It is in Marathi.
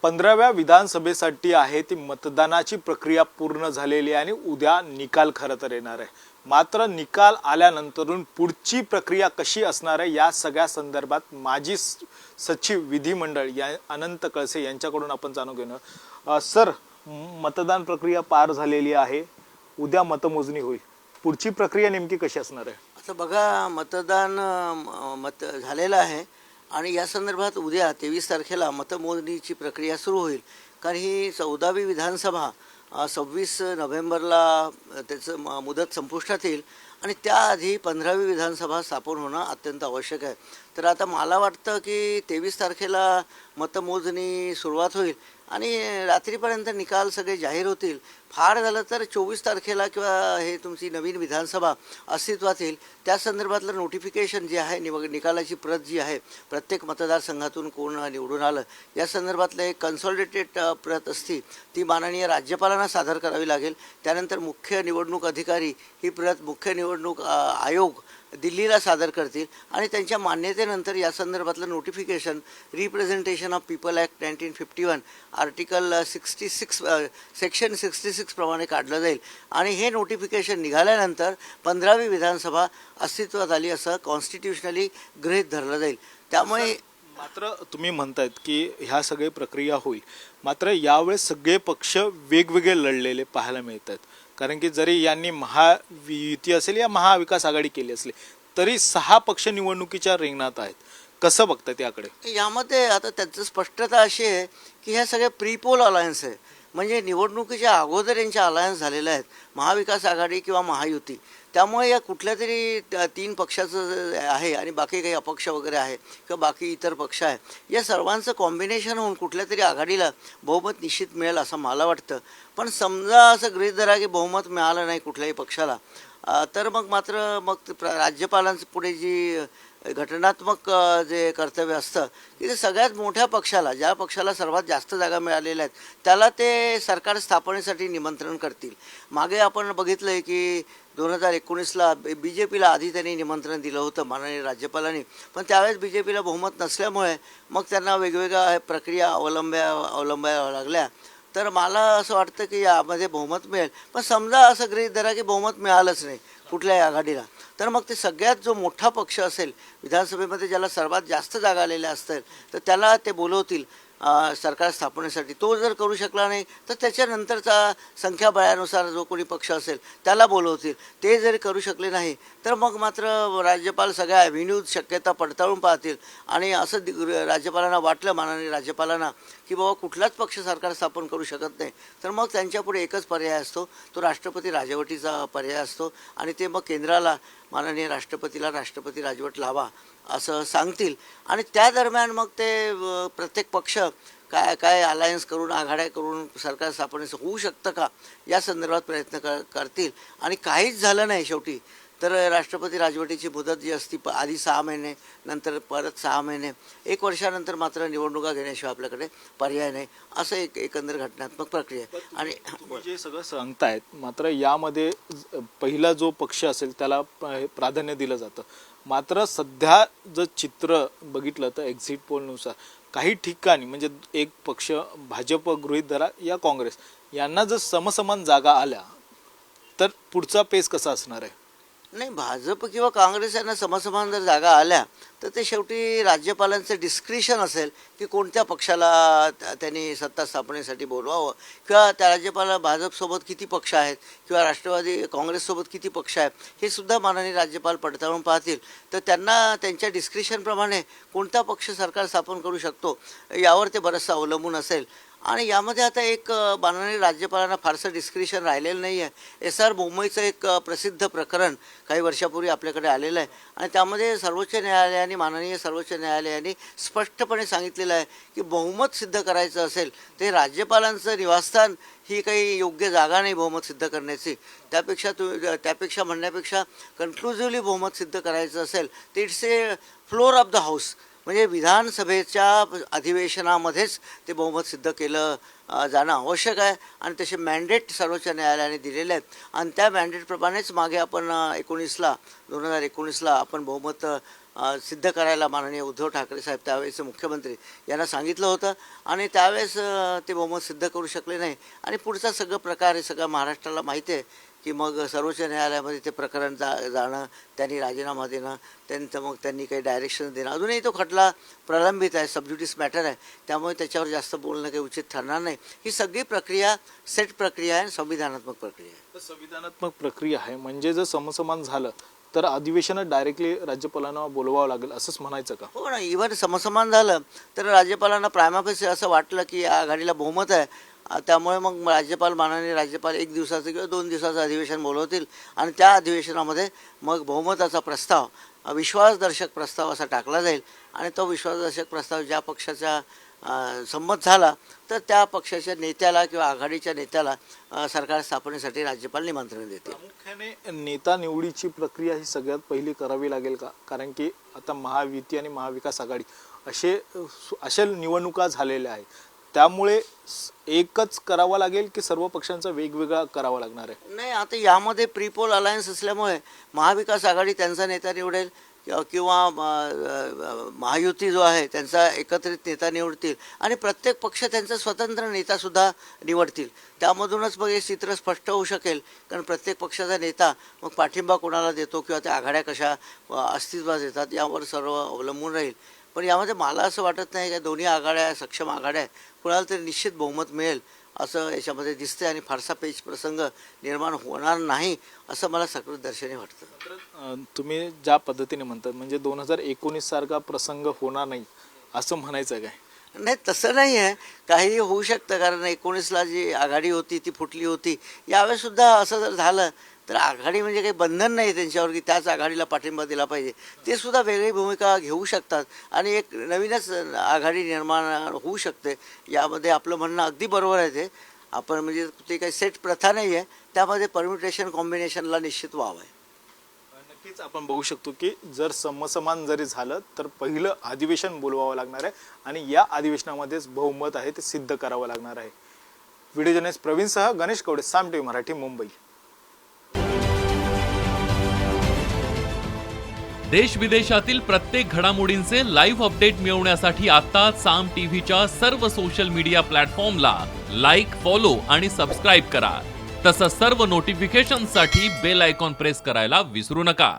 15व्या विधानसभेसाठी आहे ती मतदानाची प्रक्रिया पूर्ण झालेली आहे आणि उद्या निकाल खरं तर येणार आहे। मात्र निकाल आल्यानंतरून पुढची प्रक्रिया कशी असणार आहे या सगळ्या संदर्भात माजी सचिव विधिमंडळ या अनंत कळसे यांच्याकडून आपण जाणून घेणार। सर, मतदान प्रक्रिया पार झालेली आहे, उद्या मतमोजणी होईल, पुढची प्रक्रिया नेमकी कशी असणार आहे? आता बघा, मतदान झालेलं आहे आणि या संदर्भात उद्या 23 तारखेला मतमोजणीची प्रक्रिया सुरू होईल। कारण ही 14वी विधानसभा 26 नोव्हेंबरला त्याचं मुदत संपुष्टात येईल आणि त्याआधी 15वी विधानसभा स्थापन होणं अत्यंत आवश्यक आहे। तर आता मला वाटतं की 23 तारखेला मतमोजणी सुरुवात होईल आणि रात्रीपर्यंत निकाल सगळे जाहीर होतील। फार झालं तर 24 तारखेला किंवा हे तुमची नवीन विधानसभा अस्तित्वात येईल त्या संदर्भातलं नोटिफिकेशन जे आहे, निकालाची प्रत जी आहे, प्रत्येक मतदारसंघातून कोण निवडून आलं या संदर्भातलं एक कन्सॉलिडेटेड प्रत असती ती माननीय राज्यपालांना सादर करावी लागेल। त्यानंतर मुख्य निवडणूक अधिकारी ही प्रत मुख्य निवडणूक आयोग दिल्लीला सादर करतील आणि त्यांच्या मान्यतेनंतर या संदर्भातलं notification representation of people act 1951 article 66 section 66 प्रमाणे काढलं जाईल आणि हे नोटिफिकेशन निघाल्यानंतर 15वी विधानसभा अस्तित्वात आली असं कॉन्स्टिट्युशनली गृहीत धरलं जाईल। त्यामुळे मात्र तुम्ही म्हणतायत की ह्या सगळी प्रक्रिया होईल, मात्र यावेळेस सगळे पक्ष वेगवेगळे लढलेले पाहायला मिळतात। कारण की जरी यांनी महायुती असेल या महाविकास आघाडी केली असली तरी 6 पक्ष निवडणुकीच्या रिंगणात आहेत। कसं बघतात याकडे? यामध्ये आता त्याचं स्पष्टता अशी आहे की ह्या सगळ्या प्रीपोल अलायन्स आहे, म्हणजे निवडणुकीच्या अगोदर यांच्या अलायन्स झालेल्या आहेत, महाविकास आघाडी किंवा महायुती। त्यामुळे या कुठल्या तरी 3 पक्षाचं आहे आणि बाकी काही अपक्ष वगैरे आहे किंवा बाकी इतर पक्ष आहे, या सर्वांचं कॉम्बिनेशन होऊन कुठल्या तरी आघाडीला बहुमत निश्चित मिळेल असं मला वाटतं। पण समजा असं गृहीत धरा की बहुमत मिळालं नाही कुठल्याही पक्षाला, तर मग राज्यपालांचं पुढे जी घटनात्मक जे कर्तव्य असतं की ते सगळ्यात मोठ्या पक्षाला, ज्या पक्षाला सर्वात जास्त जागा मिळालेल्या आहेत त्याला ते सरकार स्थापनेसाठी निमंत्रण करतील। मागे आपण बघितलं आहे की 2019ला BJPला आधी त्यांनी निमंत्रण दिलं होतं माननीय राज्यपालांनी, पण त्यावेळेस BJPला बहुमत नसल्यामुळे मग त्यांना वेगवेगळ्या प्रक्रिया अवलंबायला लागल्या। तर मला असं वाटतं की यामध्ये बहुमत मिळेल, पण समजा असं गृहीत धरा की बहुमत मिळालंच नाही कुठल्याही आघाडीला, तर मग ते सगळ्यात जो मोठा पक्ष असेल विधानसभेमध्ये, ज्याला सर्वात जास्त जागा आलेल्या असतील, तर त्याला ते बोलवतील सरकार स्थापनेसाठी। तो जर करू शकला नाही तर त्याच्यानंतरचा संख्याबळानुसार जो कोणी पक्ष असेल त्याला बोलवतील। ते जर करू शकले नाही तर मग मात्र राज्यपाल सगळ्या ॲव्हेन्यूज शक्यता पडताळून पाहतील आणि असं राज्यपालांना वाटलं, माननीय राज्यपालांना, की बाबा कुठलाच पक्ष सरकार स्थापन करू शकत नाही, तर मग त्यांच्यापुढे एकच पर्याय असतो, तो राष्ट्रपती राजवटीचा पर्याय असतो आणि ते मग केंद्राला माननीय राष्ट्रपतीला राष्ट्रपती राजवट लावा असं सांगतील आणि त्या दरम्यान मग ते प्रत्येक पक्ष काय अलायन्स करून, आघाड्या करून सरकार स्थापनेचं होऊ शकतं का या संदर्भात प्रयत्न करतील आणि काहीच झालं नाही शेवटी तर राष्ट्रपती राजवटीची मुदत जी असती आधी 6 महिने, नंतर परत 6 महिने, 1 वर्षानंतर मात्र निवडणुका घेण्याशिवाय आपल्याकडे पर्याय नाही, असं एकंदर घटनात्मक प्रक्रिया आहे। आणि जे सगळं सांगतायत, मात्र यामध्ये पहिला जो पक्ष असेल त्याला प्राधान्य दिलं जातं। मात्र सध्या जर चित्र बघितलं तर एक्झिट पोलनुसार काही ठिकाणी म्हणजे एक पक्ष भाजप गृहीत धरा या काँग्रेस यांना जर समसमान जागा आल्या तर पुढचा पेस कसा असणार आहे? नाही, भाजप किंवा काँग्रेस यांना समसमान जर जागा आल्या तर ते शेवटी राज्यपालांचं डिस्क्रिशन असेल की कोणत्या पक्षाला त्यांनी सत्ता स्थापनेसाठी बोलवावं किंवा त्या राज्यपाला भाजपसोबत किती पक्ष आहेत किंवा राष्ट्रवादी काँग्रेससोबत किती पक्ष आहेत हे सुद्धा माननीय राज्यपाल पडताळून पाहतील। तर त्यांना त्यांच्या डिस्क्रिशनप्रमाणे कोणता पक्ष सरकार स्थापन करू शकतो यावर ते बरंचसं अवलंबून असेल आणि यामध्ये आता एक माननीय राज्यपालांना फारसं डिस्क्रिशन राहिलेलं नाही आहे। SR मुंबईचं एक प्रसिद्ध प्रकरण काही वर्षापूर्वी आपल्याकडे आलेलं आहे आणि त्यामध्ये सर्वोच्च न्यायालयाने, माननीय सर्वोच्च न्यायालयाने स्पष्टपणे सांगितलेलं आहे की बहुमत सिद्ध करायचं असेल ते राज्यपालांचं निवासस्थान ही काही योग्य जागा नाही बहुमत सिद्ध करण्याची। त्यापेक्षा म्हणण्यापेक्षा कन्क्लुझिव्हली बहुमत सिद्ध करायचं असेल तर it's a floor of the house, म्हणजे विधानसभेच्या अधिवेशनामध्येच ते बहुमत सिद्ध केलं जाणं आवश्यक आहे आणि तसे मॅन्डेट सर्वोच्च न्यायालयाने दिलेले आहेत आणि त्या मॅन्डेटप्रमाणेच मागे आपण 2019ला आपण बहुमत सिद्ध करायला माननीय उद्धव ठाकरे साहेब त्यावेळेचे मुख्यमंत्री यांना सांगितलं होतं आणि त्यावेळेस ते बहुमत सिद्ध करू शकले नाही आणि पुढचा सगळं प्रकार हे सगळं महाराष्ट्राला माहिती आहे की मग सर्वोच्च न्यायालयामध्ये ते प्रकरण जाणं, त्यांनी राजीनामा देणं, मग त्यांनी काही डायरेक्शन देणं, अजूनही तो खटला प्रलंबित आहे, सबज्युडिस मॅटर आहे, त्यामुळे त्याच्यावर जास्त बोलणं काही उचित ठरणार नाही. ही सगळी प्रक्रिया सेट प्रक्रिया आहे, संविधानात्मक प्रक्रिया आहे. संविधानात्मक प्रक्रिया आहे म्हणजे जर समसमान झालं तर अधिवेशनात डायरेक्टली राज्यपालांना बोलवावं लागेल असंच म्हणायचं का? हो ना, इव्हन समसमान झालं तर राज्यपालांना प्रायमाफेसी असं वाटलं की या आघाडीला बहुमत आहे, त्यामुळे मग माननीय राज्यपाल 1 दिवसाचं किंवा 2 दिवसाचं अधिवेशन बोलवतील आणि त्या अधिवेशनामध्ये मग बहुमताचा प्रस्ताव, विश्वासदर्शक प्रस्ताव असा टाकला जाईल आणि तो विश्वासदर्शक प्रस्ताव ज्या पक्षाचा संमत झाला तर त्या पक्षाच्या नेत्याला किंवा आघाडीच्या नेत्याला सरकार स्थापनेसाठी राज्यपाल निमंत्रण देतील. प्रामुख्याने नेता निवडीची प्रक्रिया ही सगळ्यात पहिली करावी लागेल का? कारण की आता महायुती आणि महाविकास आघाडी अशा निवडणुका झालेल्या आहेत, त्यामुळे एकच करावा लागेल की सर्व पक्षांचा वेगवेगळा करावा लागणार आहे? नाही, आता यामध्ये प्रीपोल अलायन्स असल्यामुळे महाविकास आघाडी त्यांचा नेता निवडेल किंवा महायुती जो आहे त्यांचा एकत्रित नेता निवडतील आणि प्रत्येक पक्ष त्यांचा स्वतंत्र नेतासुद्धा निवडतील. त्यामधूनच मग हे चित्र स्पष्ट होऊ शकेल, कारण प्रत्येक पक्षाचा नेता मग पाठिंबा कोणाला देतो किंवा त्या आघाड्या कशा अस्तित्वात येतात यावर सर्व अवलंबून राहील. पण यामध्ये मला असं वाटत नाही की दोन्ही आघाड्या सक्षम आघाड्या आहेत, कुणाला तरी निश्चित बहुमत मिळेल असं याच्यामध्ये दिसते आणि फारसा पेच प्रसंग निर्माण होणार नाही असं मला सकृतदर्शनी वाटतं. तुम्ही ज्या पद्धतीने म्हणतात म्हणजे 2019 सारखा प्रसंग होणार नाही असं म्हणायचं काय? नाही, तसं नाही आहे, काहीही होऊ शकतं, कारण 19ला जी आघाडी होती ती फुटली होती. यावेळेसुद्धा असं जर झालं तर आघाडी म्हणजे काही बंधन नाही त्यांच्यावर की त्याच आघाडीला पाठिंबा दिला पाहिजे, ते सुद्धा वेगळी भूमिका घेऊ शकतात आणि एक नवीनच आघाडी निर्माण होऊ शकते. यामध्ये आपलं म्हणणं अगदी बरोबर आहे. ते आपण म्हणजे ते काही सेट प्रथा नाही आहे, त्यामध्ये परम्युटेशन कॉम्बिनेशनला निश्चित वाव आहे. नक्कीच आपण बघू शकतो की जर समसमान जरी झालं तर पहिलं अधिवेशन बोलवावं लागणार आहे आणि या अधिवेशनामध्येच बहुमत आहे ते सिद्ध करावं लागणार आहे. व्हिडिओ जर्नलिस्ट प्रवीणसह गणेश कवडे, साम टीव्ही मराठी, मुंबई. देश विदेशातील प्रत्येक घडामोडींचे लाईव्ह अपडेट मिळवण्यासाठी आता साम टीव्हीच्या सर्व सोशल मीडिया प्लॅटफॉर्मला लाईक, फॉलो आणि सबस्क्राईब करा. तसंच सर्व नोटिफिकेशनसाठी बेल आयकॉन प्रेस करायला विसरू नका.